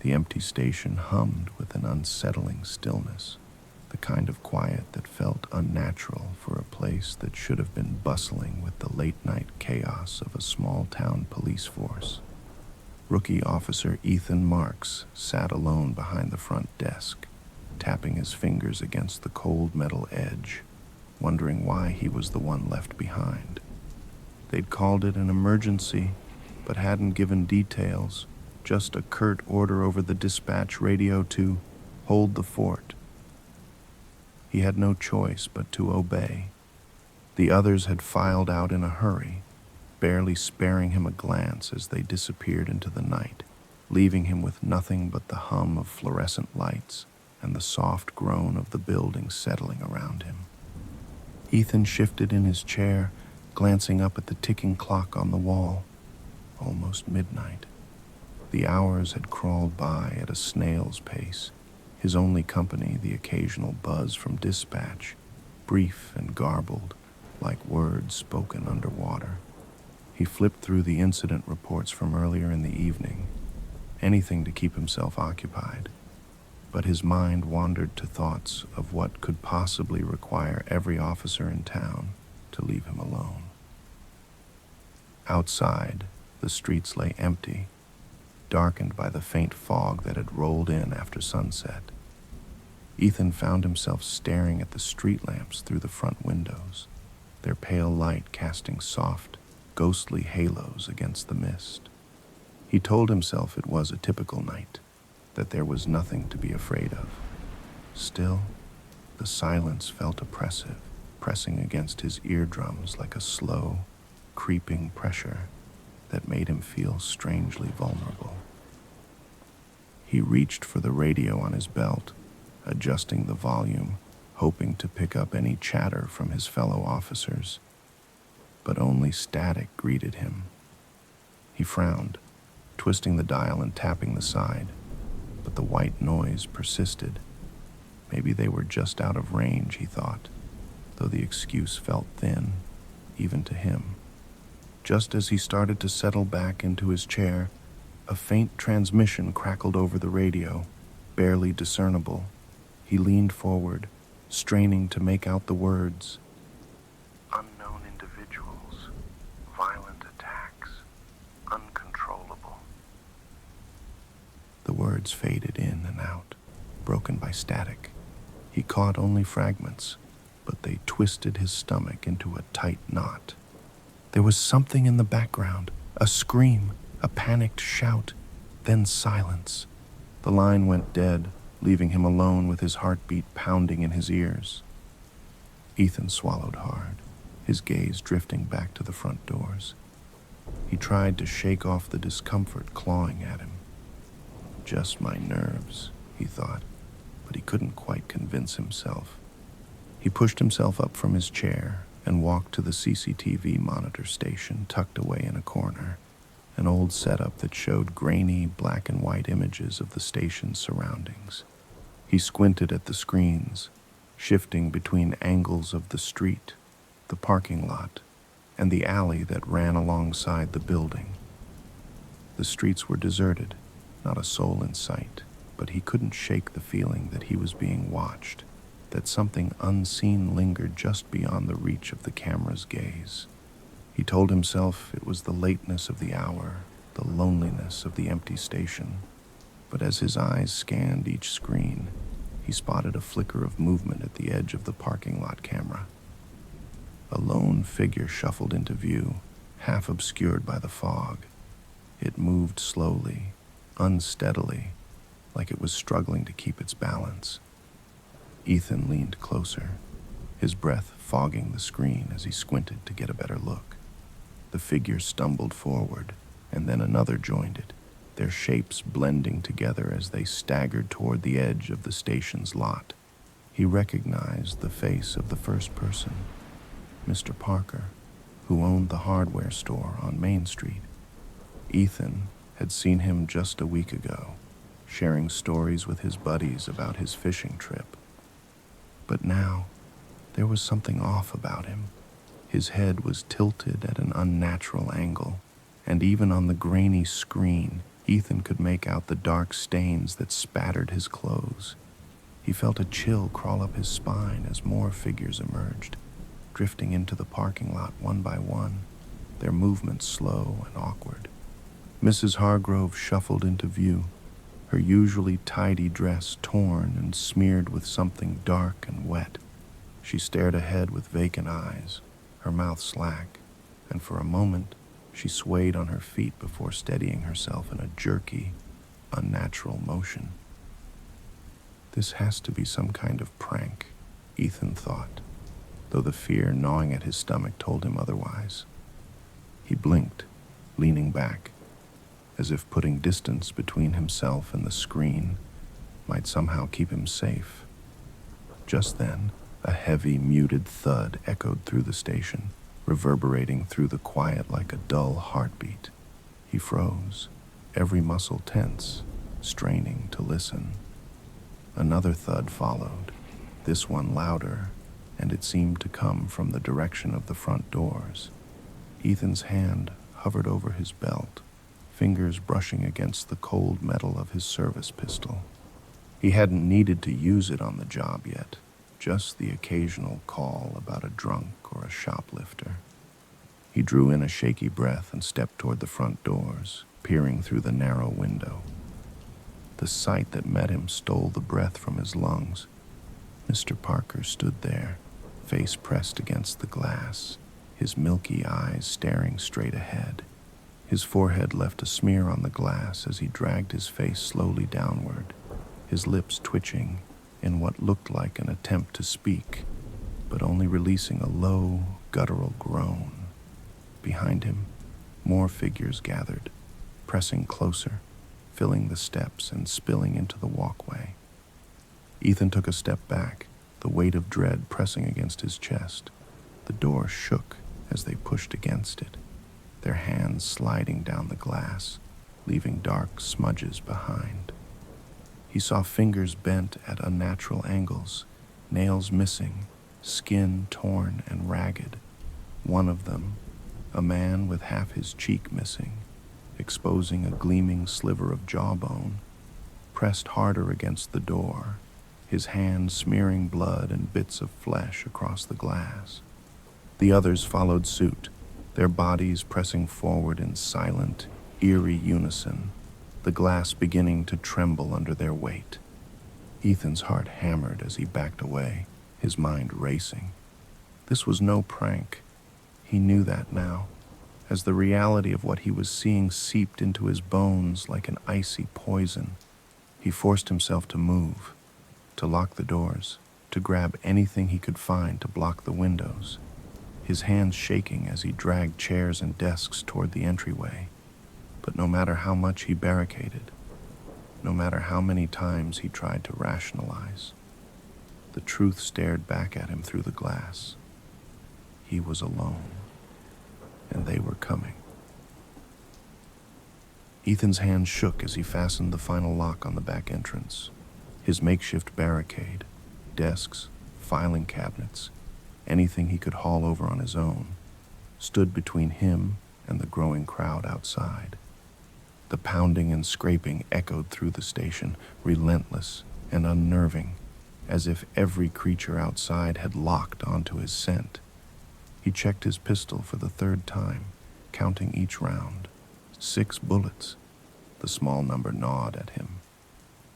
The empty station hummed with an unsettling stillness, the kind of quiet that felt unnatural for a place that should have been bustling with the late-night chaos of a small-town police force. Rookie Officer Ethan Marks sat alone behind the front desk, tapping his fingers against the cold metal edge, wondering why he was the one left behind. They'd called it an emergency, but hadn't given details, just a curt order over the dispatch radio to hold the fort. He had no choice but to obey. The others had filed out in a hurry, barely sparing him a glance as they disappeared into the night, leaving him with nothing but the hum of fluorescent lights and the soft groan of the building settling around him. Ethan shifted in his chair, glancing up at the ticking clock on the wall. Almost midnight. The hours had crawled by at a snail's pace, his only company the occasional buzz from dispatch, brief and garbled, like words spoken underwater. He flipped through the incident reports from earlier in the evening, anything to keep himself occupied, but his mind wandered to thoughts of what could possibly require every officer in town to leave him alone. Outside, the streets lay empty, darkened by the faint fog that had rolled in after sunset. Ethan found himself staring at the street lamps through the front windows, their pale light casting soft, ghostly halos against the mist. He told himself it was a typical night, that there was nothing to be afraid of. Still, the silence felt oppressive, pressing against his eardrums like a slow, creeping pressure that made him feel strangely vulnerable. He reached for the radio on his belt, adjusting the volume, hoping to pick up any chatter from his fellow officers, but only static greeted him. He frowned, twisting the dial and tapping the side, but the white noise persisted. Maybe they were just out of range, he thought, though the excuse felt thin, even to him. Just as he started to settle back into his chair, a faint transmission crackled over the radio, barely discernible. He leaned forward, straining to make out the words. Unknown individuals, violent attacks, uncontrollable. The words faded in and out, broken by static. He caught only fragments, but they twisted his stomach into a tight knot. There was something in the background, a scream, a panicked shout, then silence. The line went dead, leaving him alone with his heartbeat pounding in his ears. Ethan swallowed hard, his gaze drifting back to the front doors. He tried to shake off the discomfort clawing at him. Just my nerves, he thought, but he couldn't quite convince himself. He pushed himself up from his chair and walked to the CCTV monitor station tucked away in a corner, an old setup that showed grainy black and white images of the station's surroundings. He squinted at the screens, shifting between angles of the street, the parking lot, and the alley that ran alongside the building. The streets were deserted, not a soul in sight, but he couldn't shake the feeling that he was being watched, that something unseen lingered just beyond the reach of the camera's gaze. He told himself it was the lateness of the hour, the loneliness of the empty station, but as his eyes scanned each screen, he spotted a flicker of movement at the edge of the parking lot camera. A lone figure shuffled into view, half obscured by the fog. It moved slowly, unsteadily, like it was struggling to keep its balance. Ethan leaned closer, his breath fogging the screen as he squinted to get a better look. The figure stumbled forward, and then another joined it, their shapes blending together as they staggered toward the edge of the station's lot. He recognized the face of the first person, Mr. Parker, who owned the hardware store on Main Street. Ethan had seen him just a week ago, sharing stories with his buddies about his fishing trip. But now, there was something off about him. His head was tilted at an unnatural angle, and even on the grainy screen, Ethan could make out the dark stains that spattered his clothes. He felt a chill crawl up his spine as more figures emerged, drifting into the parking lot one by one, their movements slow and awkward. Mrs. Hargrove shuffled into view, her usually tidy dress torn and smeared with something dark and wet. She stared ahead with vacant eyes, her mouth slack, and for a moment she swayed on her feet before steadying herself in a jerky, unnatural motion. This has to be some kind of prank, Ethan thought, though the fear gnawing at his stomach told him otherwise. He blinked, leaning back, as if putting distance between himself and the screen might somehow keep him safe. Just then, a heavy, muted thud echoed through the station, reverberating through the quiet like a dull heartbeat. He froze, every muscle tense, straining to listen. Another thud followed, this one louder, and it seemed to come from the direction of the front doors. Ethan's hand hovered over his belt, fingers brushing against the cold metal of his service pistol. He hadn't needed to use it on the job yet, just the occasional call about a drunk or a shoplifter. He drew in a shaky breath and stepped toward the front doors, peering through the narrow window. The sight that met him stole the breath from his lungs. Mr. Parker stood there, face pressed against the glass, his milky eyes staring straight ahead. His forehead left a smear on the glass as he dragged his face slowly downward, his lips twitching in what looked like an attempt to speak, but only releasing a low, guttural groan. Behind him, more figures gathered, pressing closer, filling the steps and spilling into the walkway. Ethan took a step back, the weight of dread pressing against his chest. The door shook as they pushed against it, their hands sliding down the glass, leaving dark smudges behind. He saw fingers bent at unnatural angles, nails missing, skin torn and ragged. One of them, a man with half his cheek missing, exposing a gleaming sliver of jawbone, pressed harder against the door, his hand smearing blood and bits of flesh across the glass. The others followed suit, their bodies pressing forward in silent, eerie unison, the glass beginning to tremble under their weight. Ethan's heart hammered as he backed away, his mind racing. This was no prank. He knew that now, as the reality of what he was seeing seeped into his bones like an icy poison. He forced himself to move, to lock the doors, to grab anything he could find to block the windows, his hands shaking as he dragged chairs and desks toward the entryway. But no matter how much he barricaded, no matter how many times he tried to rationalize, the truth stared back at him through the glass. He was alone, and they were coming. Ethan's hand shook as he fastened the final lock on the back entrance. His makeshift barricade, desks, filing cabinets, anything he could haul over on his own, stood between him and the growing crowd outside. The pounding and scraping echoed through the station, relentless and unnerving, as if every creature outside had locked onto his scent. He checked his pistol for the third time, counting each round. 6 bullets. The small number gnawed at him,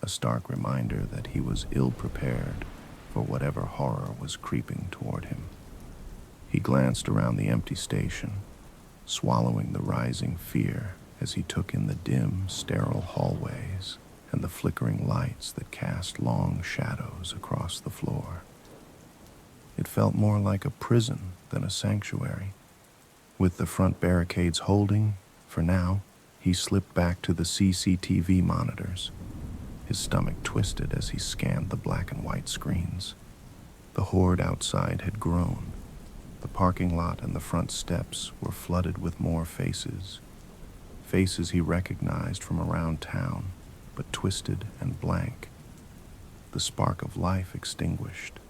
a stark reminder that he was ill-prepared for whatever horror was creeping toward him. He glanced around the empty station, swallowing the rising fear as he took in the dim, sterile hallways and the flickering lights that cast long shadows across the floor. It felt more like a prison than a sanctuary. With the front barricades holding, for now, he slipped back to the CCTV monitors. His stomach twisted as he scanned the black and white screens. The horde outside had grown. The parking lot and the front steps were flooded with more faces. Faces he recognized from around town, but twisted and blank. The spark of life extinguished.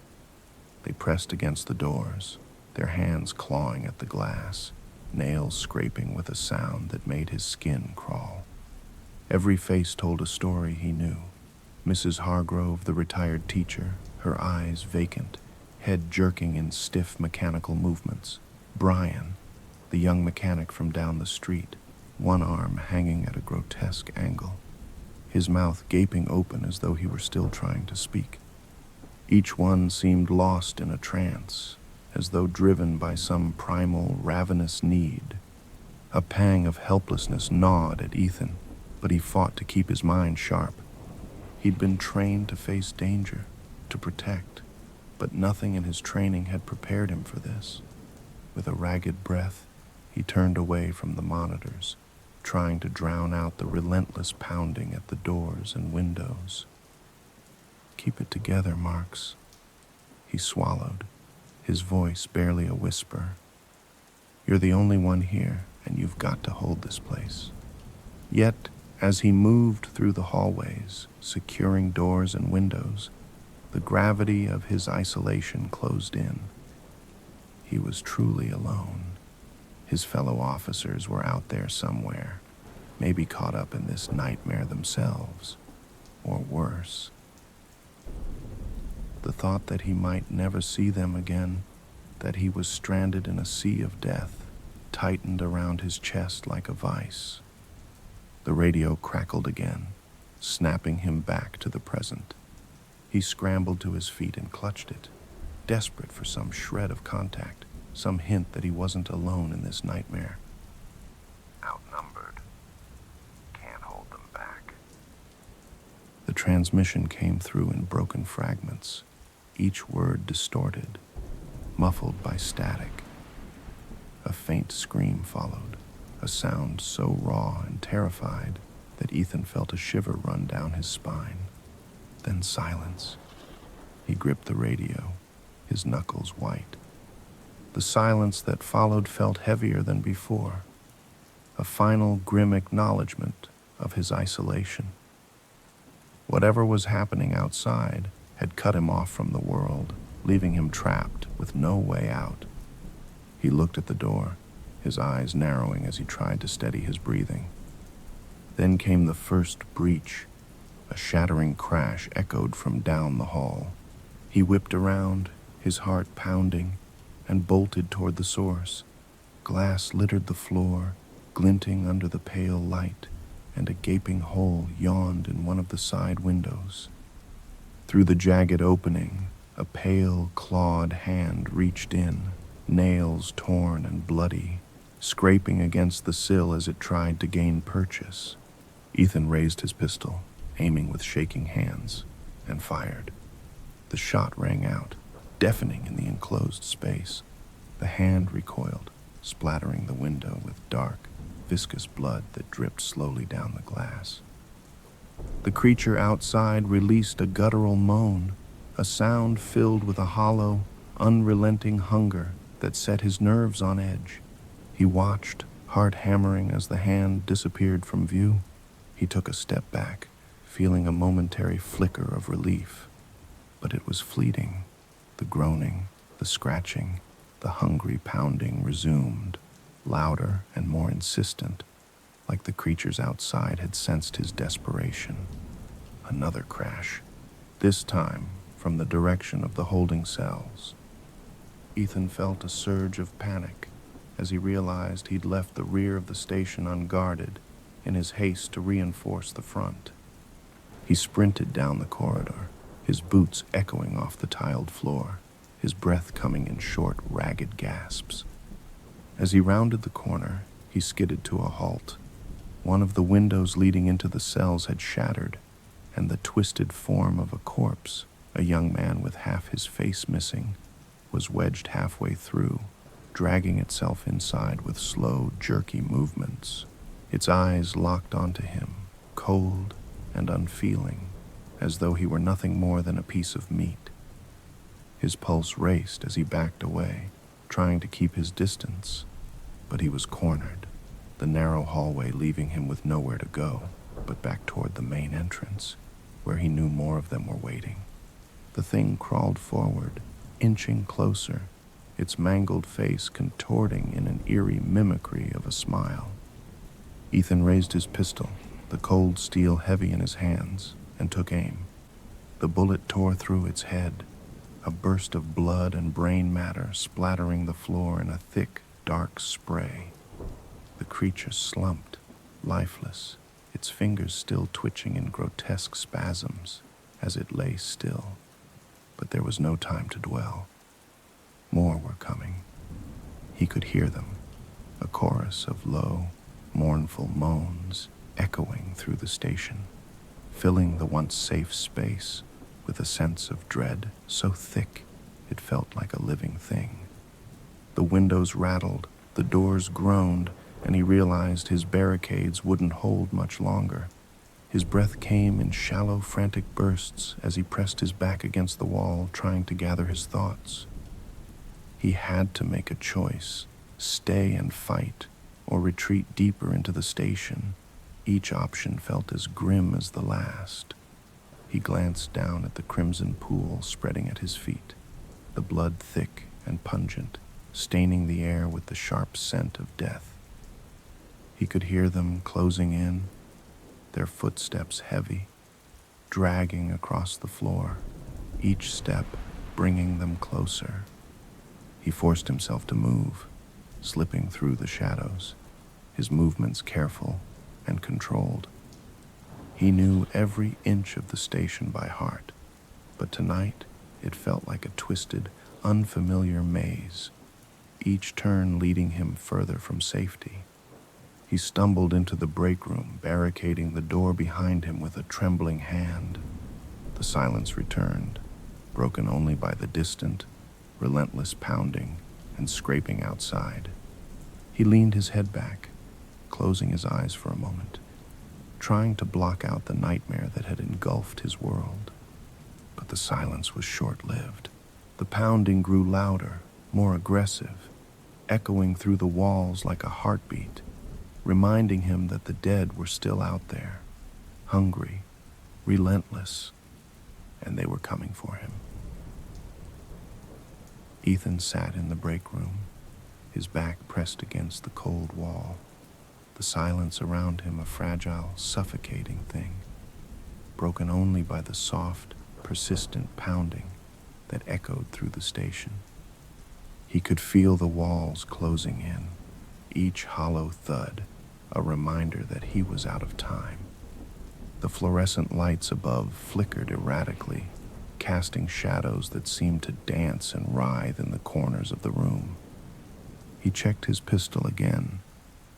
They pressed against the doors, their hands clawing at the glass, nails scraping with a sound that made his skin crawl. Every face told a story he knew. Mrs. Hargrove, the retired teacher, her eyes vacant, head jerking in stiff mechanical movements. Brian, the young mechanic from down the street, one arm hanging at a grotesque angle, his mouth gaping open as though he were still trying to speak. Each one seemed lost in a trance, as though driven by some primal, ravenous need. A pang of helplessness gnawed at Ethan, but he fought to keep his mind sharp. He'd been trained to face danger, to protect, but nothing in his training had prepared him for this. With a ragged breath, he turned away from the monitors, trying to drown out the relentless pounding at the doors and windows. "Keep it together, Marks," he swallowed, his voice barely a whisper. "You're the only one here, and you've got to hold this place." Yet, as he moved through the hallways, securing doors and windows, the gravity of his isolation closed in. He was truly alone. His fellow officers were out there somewhere, maybe caught up in this nightmare themselves, or worse. The thought that he might never see them again, that he was stranded in a sea of death, tightened around his chest like a vice. The radio crackled again, snapping him back to the present. He scrambled to his feet and clutched it, desperate for some shred of contact, some hint that he wasn't alone in this nightmare. "Outnumbered. Can't hold them back." The transmission came through in broken fragments, each word distorted, muffled by static. A faint scream followed, a sound so raw and terrified that Ethan felt a shiver run down his spine. Then silence. He gripped the radio, his knuckles white. The silence that followed felt heavier than before, a final grim acknowledgement of his isolation. Whatever was happening outside had cut him off from the world, leaving him trapped with no way out. He looked at the door, his eyes narrowing as he tried to steady his breathing. Then came the first breach. A shattering crash echoed from down the hall. He whipped around, his heart pounding, and bolted toward the source. Glass littered the floor, glinting under the pale light, and a gaping hole yawned in one of the side windows. Through the jagged opening, a pale, clawed hand reached in, nails torn and bloody, scraping against the sill as it tried to gain purchase. Ethan raised his pistol, aiming with shaking hands, and fired. The shot rang out, deafening in the enclosed space. The hand recoiled, splattering the window with dark, viscous blood that dripped slowly down the glass. The creature outside released a guttural moan, a sound filled with a hollow, unrelenting hunger that set his nerves on edge. He watched, heart hammering as the hand disappeared from view. He took a step back, feeling a momentary flicker of relief. But it was fleeting. The groaning, the scratching, the hungry pounding resumed, louder and more insistent, like the creatures outside had sensed his desperation. Another crash, this time from the direction of the holding cells. Ethan felt a surge of panic as he realized he'd left the rear of the station unguarded in his haste to reinforce the front. He sprinted down the corridor, his boots echoing off the tiled floor, his breath coming in short, ragged gasps. As he rounded the corner, he skidded to a halt. One of the windows leading into the cells had shattered, and the twisted form of a corpse, a young man with half his face missing, was wedged halfway through, dragging itself inside with slow, jerky movements. Its eyes locked onto him, cold and unfeeling, as though he were nothing more than a piece of meat. His pulse raced as he backed away, trying to keep his distance, but he was cornered, the narrow hallway leaving him with nowhere to go but back toward the main entrance, where he knew more of them were waiting. The thing crawled forward, inching closer, its mangled face contorting in an eerie mimicry of a smile. Ethan raised his pistol, the cold steel heavy in his hands, and took aim. The bullet tore through its head, a burst of blood and brain matter splattering the floor in a thick, dark spray. The creature slumped, lifeless, its fingers still twitching in grotesque spasms as it lay still. But there was no time to dwell. More were coming. He could hear them, a chorus of low, mournful moans echoing through the station, filling the once safe space with a sense of dread so thick it felt like a living thing. The windows rattled, the doors groaned, and he realized his barricades wouldn't hold much longer. His breath came in shallow, frantic bursts as he pressed his back against the wall, trying to gather his thoughts. He had to make a choice, stay and fight, or retreat deeper into the station. Each option felt as grim as the last. He glanced down at the crimson pool spreading at his feet, the blood thick and pungent, staining the air with the sharp scent of death. He could hear them closing in, their footsteps heavy, dragging across the floor, each step bringing them closer. He forced himself to move, slipping through the shadows, his movements careful and controlled. He knew every inch of the station by heart, but tonight it felt like a twisted, unfamiliar maze, each turn leading him further from safety. He stumbled into the break room, barricading the door behind him with a trembling hand. The silence returned, broken only by the distant, relentless pounding and scraping outside. He leaned his head back, closing his eyes for a moment, trying to block out the nightmare that had engulfed his world. But the silence was short-lived. The pounding grew louder, more aggressive, echoing through the walls like a heartbeat, reminding him that the dead were still out there, hungry, relentless, and they were coming for him. Ethan sat in the break room, his back pressed against the cold wall, the silence around him a fragile, suffocating thing, broken only by the soft, persistent pounding that echoed through the station. He could feel the walls closing in, each hollow thud a reminder that he was out of time. The fluorescent lights above flickered erratically, casting shadows that seemed to dance and writhe in the corners of the room. He checked his pistol again,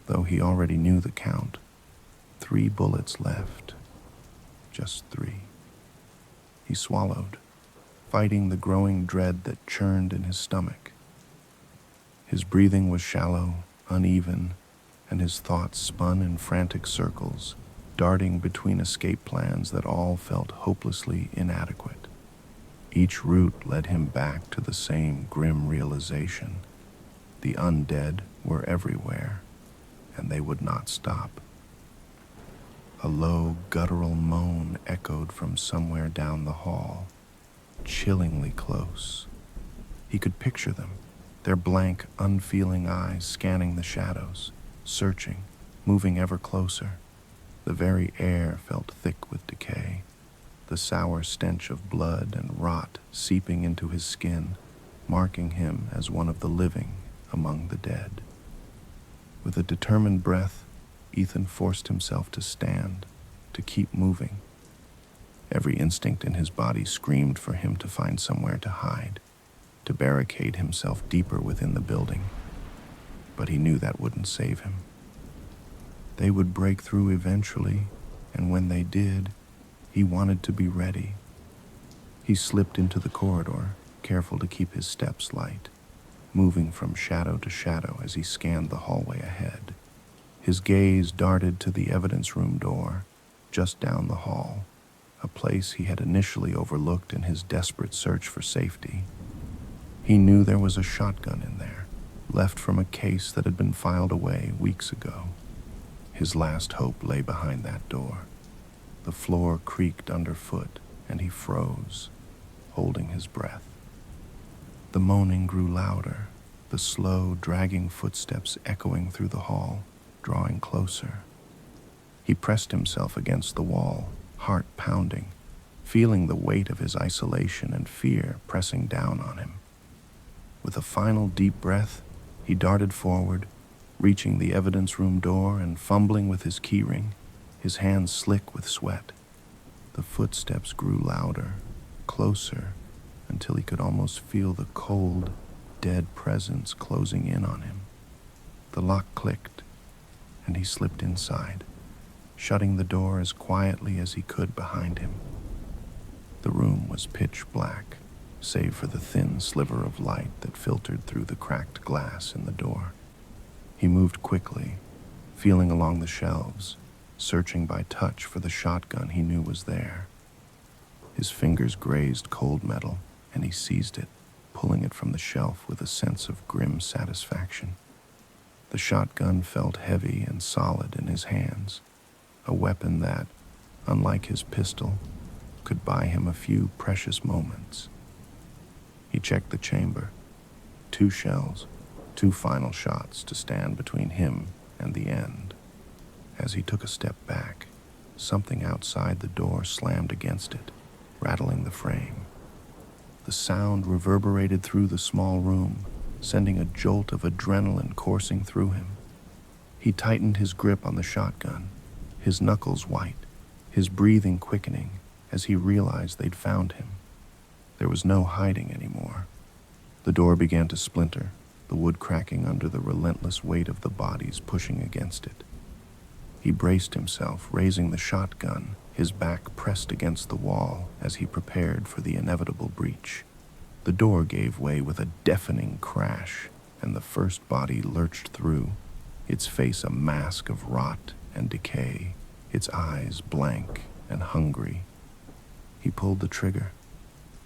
though he already knew the count. 3 bullets left. Just 3. He swallowed, fighting the growing dread that churned in his stomach. His breathing was shallow, uneven, and his thoughts spun in frantic circles, darting between escape plans that all felt hopelessly inadequate. Each route led him back to the same grim realization. The undead were everywhere, and they would not stop. A low, guttural moan echoed from somewhere down the hall, chillingly close. He could picture them, their blank, unfeeling eyes scanning the shadows, searching, moving ever closer. The very air felt thick with decay, the sour stench of blood and rot seeping into his skin, marking him as one of the living among the dead. With a determined breath, Ethan forced himself to stand, to keep moving. Every instinct in his body screamed for him to find somewhere to hide, to barricade himself deeper within the building. But he knew that wouldn't save him. They would break through eventually, and when they did, he wanted to be ready. He slipped into the corridor, careful to keep his steps light, moving from shadow to shadow as he scanned the hallway ahead. His gaze darted to the evidence room door, just down the hall, a place he had initially overlooked in his desperate search for safety. He knew there was a shotgun in there, left from a case that had been filed away weeks ago. His last hope lay behind that door. The floor creaked underfoot, and he froze, holding his breath. The moaning grew louder, the slow, dragging footsteps echoing through the hall, drawing closer. He pressed himself against the wall, heart pounding, feeling the weight of his isolation and fear pressing down on him. With a final deep breath, he darted forward, reaching the evidence room door and fumbling with his keyring, his hands slick with sweat. The footsteps grew louder, closer, until he could almost feel the cold, dead presence closing in on him. The lock clicked, and he slipped inside, shutting the door as quietly as he could behind him. The room was pitch black, save for the thin sliver of light that filtered through the cracked glass in the door. He moved quickly, feeling along the shelves, searching by touch for the shotgun he knew was there. His fingers grazed cold metal, and he seized it, pulling it from the shelf with a sense of grim satisfaction. The shotgun felt heavy and solid in his hands, a weapon that, unlike his pistol, could buy him a few precious moments. He checked the chamber. 2 shells, 2 final shots to stand between him and the end. As he took a step back, something outside the door slammed against it, rattling the frame. The sound reverberated through the small room, sending a jolt of adrenaline coursing through him. He tightened his grip on the shotgun, his knuckles white, his breathing quickening as he realized they'd found him. There was no hiding anymore. The door began to splinter, the wood cracking under the relentless weight of the bodies pushing against it. He braced himself, raising the shotgun, his back pressed against the wall as he prepared for the inevitable breach. The door gave way with a deafening crash, and the first body lurched through, its face a mask of rot and decay, its eyes blank and hungry. He pulled the trigger,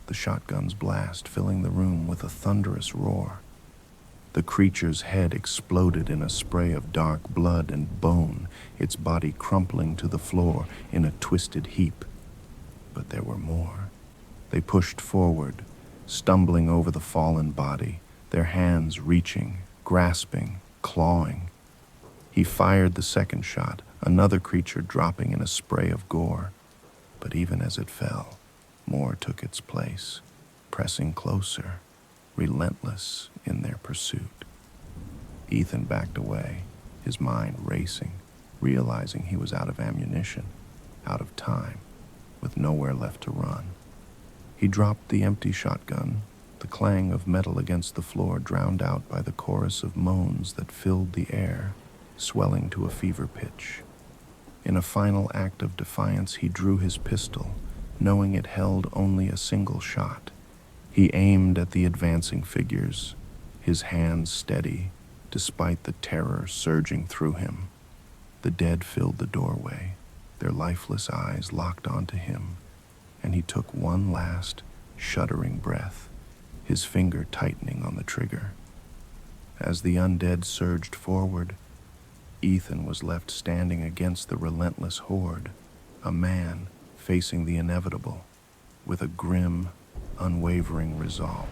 the shotgun's blast filling the room with a thunderous roar. The creature's head exploded in a spray of dark blood and bone, its body crumpling to the floor in a twisted heap. But there were more. They pushed forward, stumbling over the fallen body, their hands reaching, grasping, clawing. He fired the second shot, another creature dropping in a spray of gore. But even as it fell, more took its place, pressing closer, relentless in their pursuit. Ethan backed away, his mind racing, realizing he was out of ammunition, out of time, with nowhere left to run. He dropped the empty shotgun, the clang of metal against the floor drowned out by the chorus of moans that filled the air, swelling to a fever pitch. In a final act of defiance, he drew his pistol, knowing it held only a single shot. He aimed at the advancing figures, his hands steady, despite the terror surging through him. The dead filled the doorway, their lifeless eyes locked onto him, and he took one last, shuddering breath, his finger tightening on the trigger. As the undead surged forward, Ethan was left standing against the relentless horde, a man facing the inevitable, with a grim, unwavering resolve.